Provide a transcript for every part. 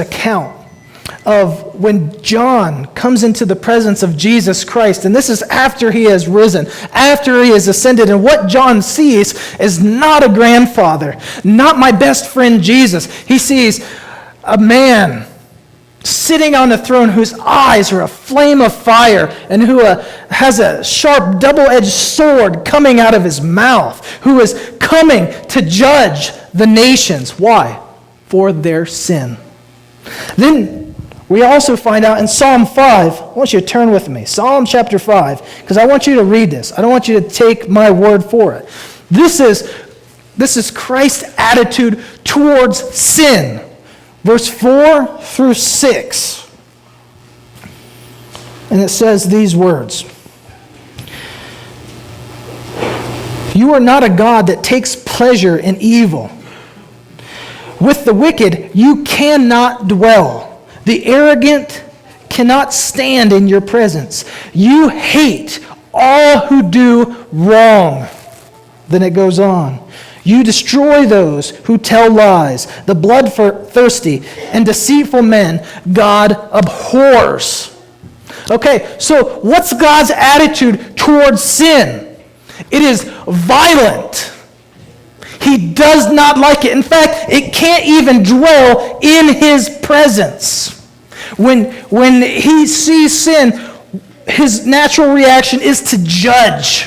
account of when John comes into the presence of Jesus Christ, and this is after he has risen, after he has ascended, and what John sees is not a grandfather, not my best friend Jesus. He sees a man sitting on a throne whose eyes are a flame of fire and who has a sharp double-edged sword coming out of his mouth, who is coming to judge the nations. Why? For their sin. Then we also find out in Psalm 5, I want you to turn with me, Psalm chapter 5, because I want you to read this. I don't want you to take my word for it. This is Christ's attitude towards sin. Verse 4 through 6. And it says these words. You are not a God that takes pleasure in evil. With the wicked you cannot dwell. The arrogant cannot stand in your presence. You hate all who do wrong. Then it goes on. You destroy those who tell lies. The bloodthirsty and deceitful men God abhors. Okay, so what's God's attitude towards sin? It is violent. He does not like it. In fact, it can't even dwell in his presence. When he sees sin, his natural reaction is to judge.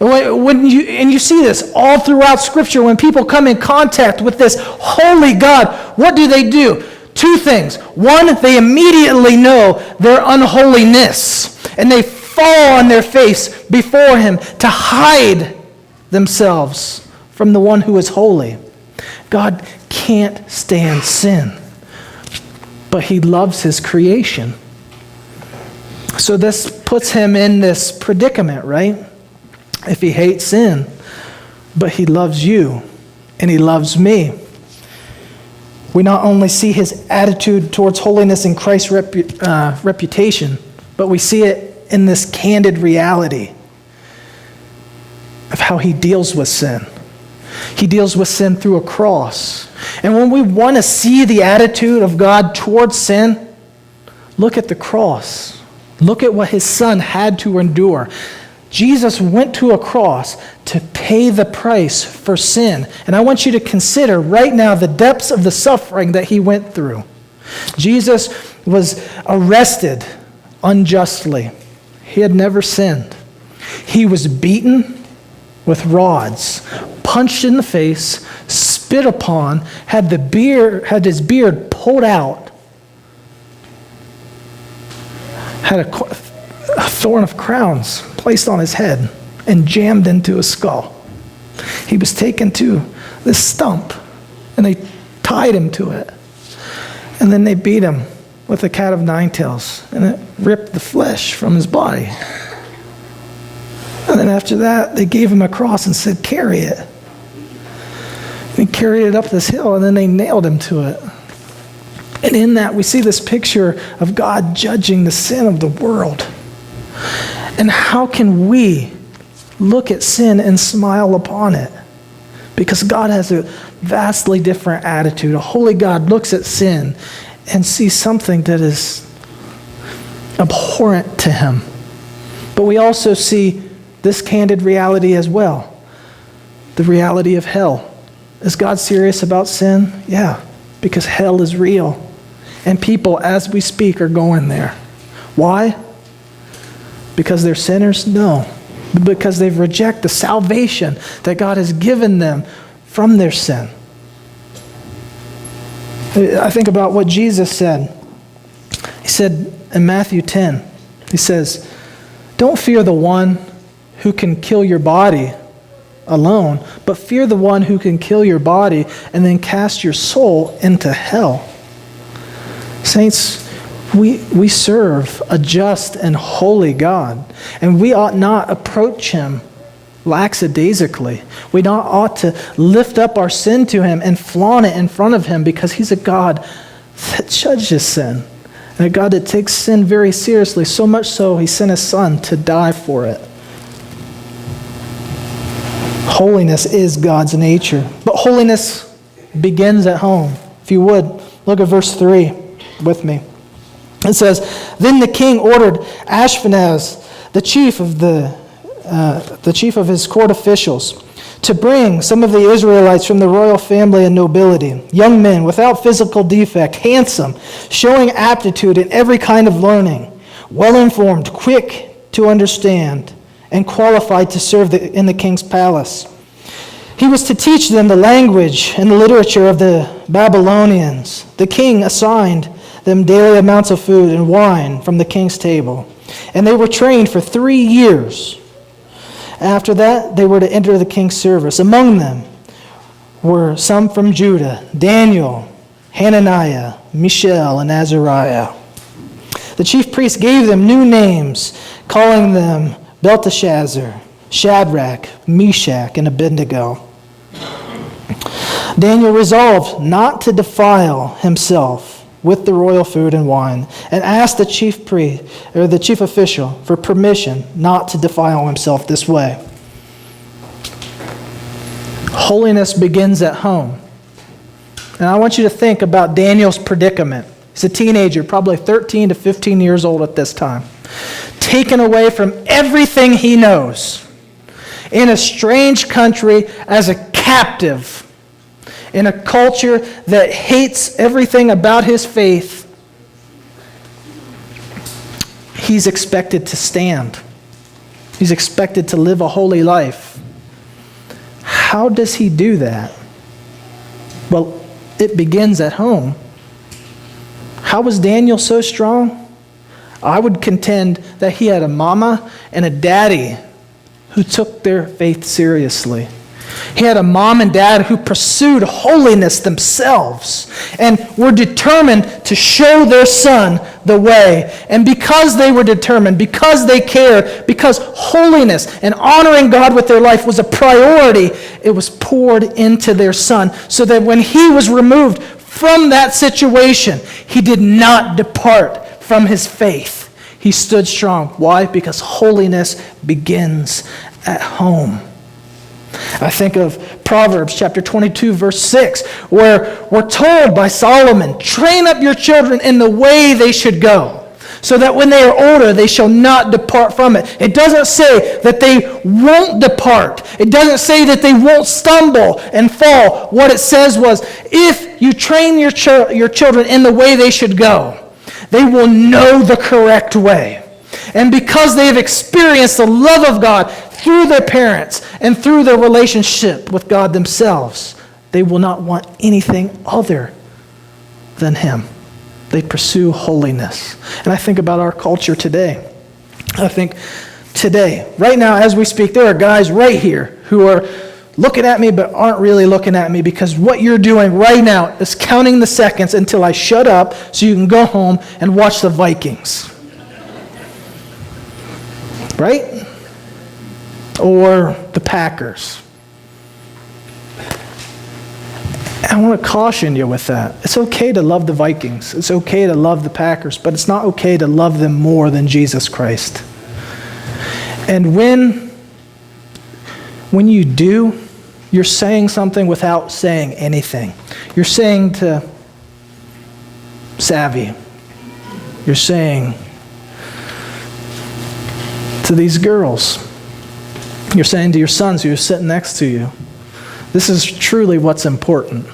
And you see this all throughout Scripture. When people come in contact with this holy God, what do? Two things. One, they immediately know their unholiness, and they fall on their face before him to hide themselves from the one who is holy. God can't stand sin, but he loves his creation. So this puts him in this predicament, right? If he hates sin, but he loves you and he loves me. We not only see his attitude towards holiness in Christ's reputation, but we see it in this candid reality of how he deals with sin. He deals with sin through a cross. And when we want to see the attitude of God towards sin, look at the cross. Look at what his son had to endure. Jesus went to a cross to pay the price for sin. And I want you to consider right now the depths of the suffering that he went through. Jesus was arrested unjustly. He had never sinned. He was beaten with rods, punched in the face, spit upon, had his beard pulled out, had a thorn of crowns placed on his head and jammed into his skull. He was taken to this stump and they tied him to it. And then they beat him with a cat of nine tails and it ripped the flesh from his body. And then after that, they gave him a cross and said, carry it. And he carried it up this hill, and then they nailed him to it. And in that, we see this picture of God judging the sin of the world. And how can we look at sin and smile upon it? Because God has a vastly different attitude. A holy God looks at sin and sees something that is abhorrent to him. But we also see this candid reality as well. The reality of hell. Is God serious about sin? Yeah, because hell is real. And people, as we speak, are going there. Why? Because they're sinners? No. Because they've rejected the salvation that God has given them from their sin. I think about what Jesus said. He said in Matthew 10, he says, don't fear the one who can kill your body alone, but fear the one who can kill your body and then cast your soul into hell. Saints, we serve a just and holy God, and we ought not approach him lackadaisically. We not ought to lift up our sin to him and flaunt it in front of him, because he's a God that judges sin, and a God that takes sin very seriously, so much so he sent his son to die for it. Holiness is God's nature. But holiness begins at home. If you would, Look at verse 3 with me. It says, "Then the king ordered Ashpenaz, the chief of his court officials, to bring some of the Israelites from the royal family and nobility, young men without physical defect, handsome, showing aptitude in every kind of learning, well-informed, quick to understand, and qualified to serve in the king's palace. He was to teach them the language and the literature of the Babylonians. The king assigned them daily amounts of food and wine from the king's table, and they were trained for 3 years. After that, they were to enter the king's service. Among them were some from Judah, Daniel, Hananiah, Mishael, and Azariah. The chief priest gave them new names, calling them Belteshazzar, Shadrach, Meshach, and Abednego. Daniel resolved not to defile himself with the royal food and wine, and asked the chief priest or the chief official for permission not to defile himself this way. Holiness begins at home. And I want you to think about Daniel's predicament. He's a teenager, probably 13 to 15 years old at this time, taken away from everything he knows, in a strange country as a captive, in a culture that hates everything about his faith. He's expected to stand. He's expected to live a holy life. How does he do that? Well, it begins at home. How was Daniel so strong? I would contend that he had a mama and a daddy who took their faith seriously. He had a mom and dad who pursued holiness themselves and were determined to show their son the way. And because they were determined, because they cared, because holiness and honoring God with their life was a priority, it was poured into their son so that when he was removed from that situation, he did not depart from his faith. He stood strong. Why? Because holiness begins at home. I think of Proverbs chapter 22, verse 6, where we're told by Solomon, train up your children in the way they should go, so that when they are older, they shall not depart from it. It doesn't say that they won't depart. It doesn't say that they won't stumble and fall. What it says was, if you train your children in the way they should go, they will know the correct way. And because they have experienced the love of God through their parents and through their relationship with God themselves, they will not want anything other than Him. They pursue holiness. And I think about our culture today. I think today, right now as we speak, there are guys right here who are looking at me but aren't really looking at me, because what you're doing right now is counting the seconds until I shut up so you can go home and watch the Vikings. Right? Or the Packers. I want to caution you with that. It's okay to love the Vikings. It's okay to love the Packers, but it's not okay to love them more than Jesus Christ. And when you do, you're saying something without saying anything. You're saying to Savvy, you're saying to these girls, you're saying to your sons who are sitting next to you, this is truly what's important.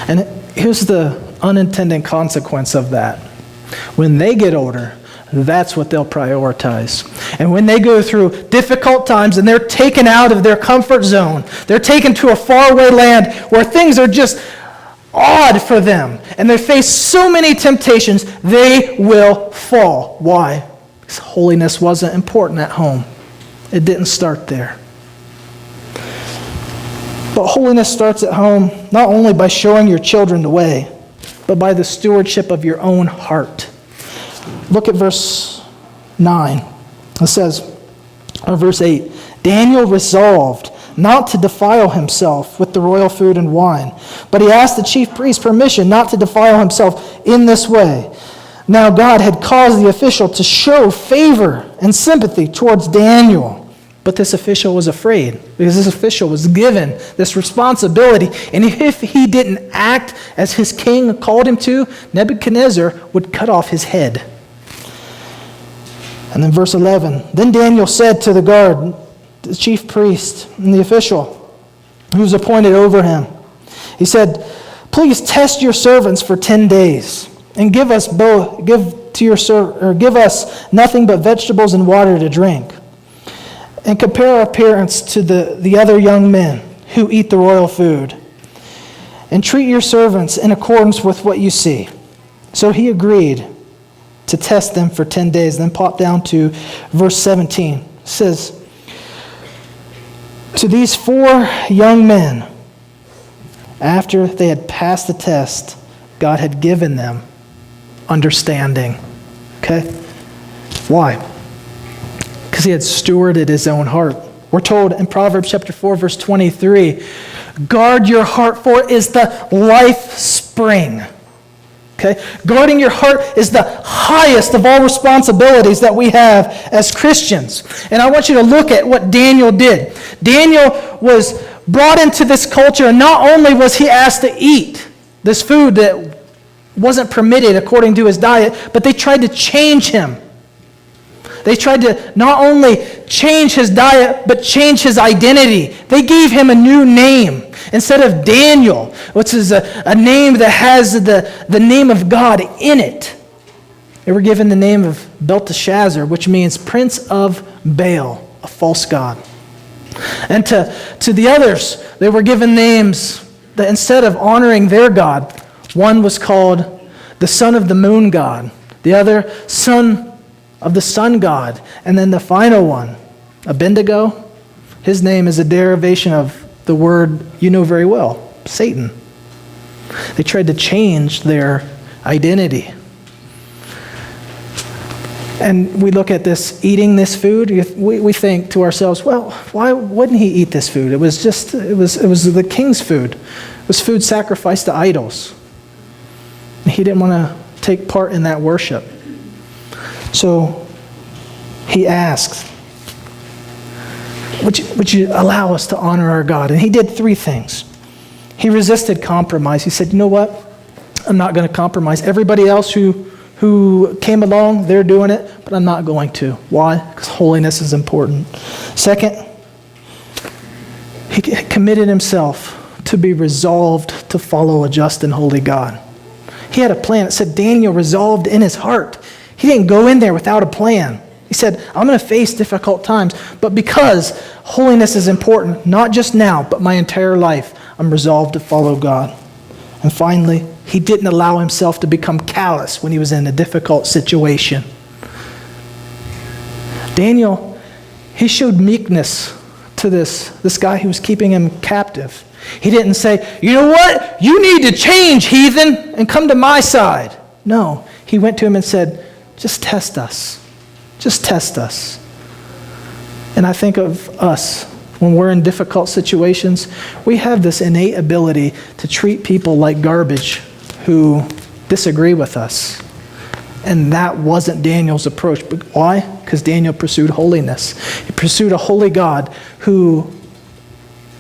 And here's the unintended consequence of that. When they get older, that's what they'll prioritize. And when they go through difficult times and they're taken out of their comfort zone, they're taken to a faraway land where things are just odd for them, and they face so many temptations, they will fall. Why? Because holiness wasn't important at home. It didn't start there. But holiness starts at home not only by showing your children the way, but by the stewardship of your own heart. Look at verse 9. It says, or verse 8, Daniel resolved not to defile himself with the royal food and wine, but he asked the chief priest permission not to defile himself in this way. Now God had caused the official to show favor and sympathy towards Daniel, But this official was afraid because this official was given this responsibility. And if he didn't act as his king called him to, Nebuchadnezzar would cut off his head. And then verse 11, then Daniel said to the guard, the chief priest, and the official who was appointed over him, he said, please test your servants for 10 days and give us nothing but vegetables and water to drink. And compare our appearance to the other young men who eat the royal food. And treat your servants in accordance with what you see. So he agreed to test them for 10 days. Then pop down to verse 17. It says, to these 4 young men, after they had passed the test, God had given them understanding. Okay? Why? Because he had stewarded his own heart. We're told in Proverbs chapter 4, verse 23, guard your heart, for it is the life spring. Okay? Guarding your heart is the highest of all responsibilities that we have as Christians. And I want you to look at what Daniel did. Daniel was brought into this culture, and not only was he asked to eat this food that wasn't permitted according to his diet, but they tried to change him. They tried to not only change his diet, but change his identity. They gave him a new name. Instead of Daniel, which is a name that has the name of God in it, they were given the name of Belteshazzar, which means Prince of Baal, a false god. And to the others, they were given names that instead of honoring their God, one was called the son of the moon god, the other son of the sun god, and then the final one, Abednego, his name is a derivation of the word you know very well, Satan. They tried to change their identity. And we look at this, eating this food, we think to ourselves, well, why wouldn't he eat this food? It was the king's food. It was food sacrificed to idols. He didn't want to take part in that worship. So he asks, would you allow us to honor our God? And he did 3 things. He resisted compromise. He said, you know what? I'm not going to compromise. Everybody else who came along, they're doing it, but I'm not going to. Why? Because holiness is important. Second, he committed himself to be resolved to follow a just and holy God. He had a plan. It said Daniel resolved in his heart. He didn't go in there without a plan. He said, I'm going to face difficult times, but because holiness is important, not just now, but my entire life, I'm resolved to follow God. And finally, he didn't allow himself to become callous when he was in a difficult situation. Daniel, he showed meekness to this guy who was keeping him captive. He didn't say, you know what? You need to change, heathen, and come to my side. No, he went to him and said, just test us. Just test us. And I think of us when we're in difficult situations. We have this innate ability to treat people like garbage who disagree with us. And that wasn't Daniel's approach. But why? Because Daniel pursued holiness. He pursued a holy God who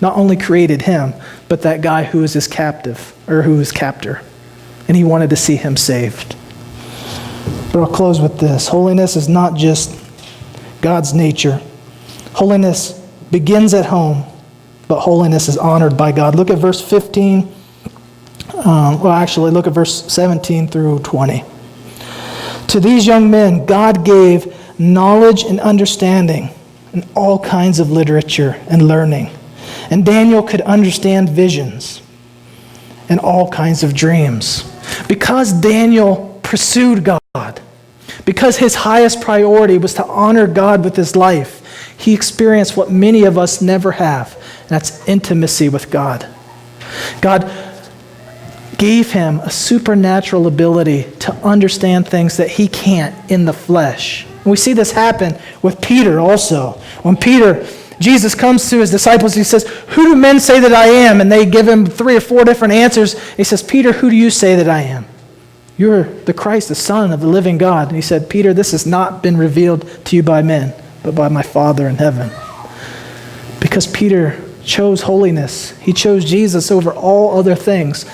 not only created him, but that guy who was his captive, or who was captor. And he wanted to see him saved. But I'll close with this. Holiness is not just God's nature. Holiness begins at home, but holiness is honored by God. Look at verse 15. Look at verse 17 through 20. To these young men, God gave knowledge and understanding in all kinds of literature and learning. And Daniel could understand visions and all kinds of dreams. Because Daniel pursued God, because his highest priority was to honor God with his life, he experienced what many of us never have, and that's intimacy with God. God gave him a supernatural ability to understand things that he can't in the flesh. And we see this happen with Peter also. When Jesus comes to his disciples, he says, who do men say that I am? And they give him 3 or 4 different answers. He says, Peter, who do you say that I am? You're the Christ, the Son of the living God. And he said, Peter, this has not been revealed to you by men, but by my Father in heaven. Because Peter chose holiness. He chose Jesus over all other things.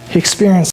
He experienced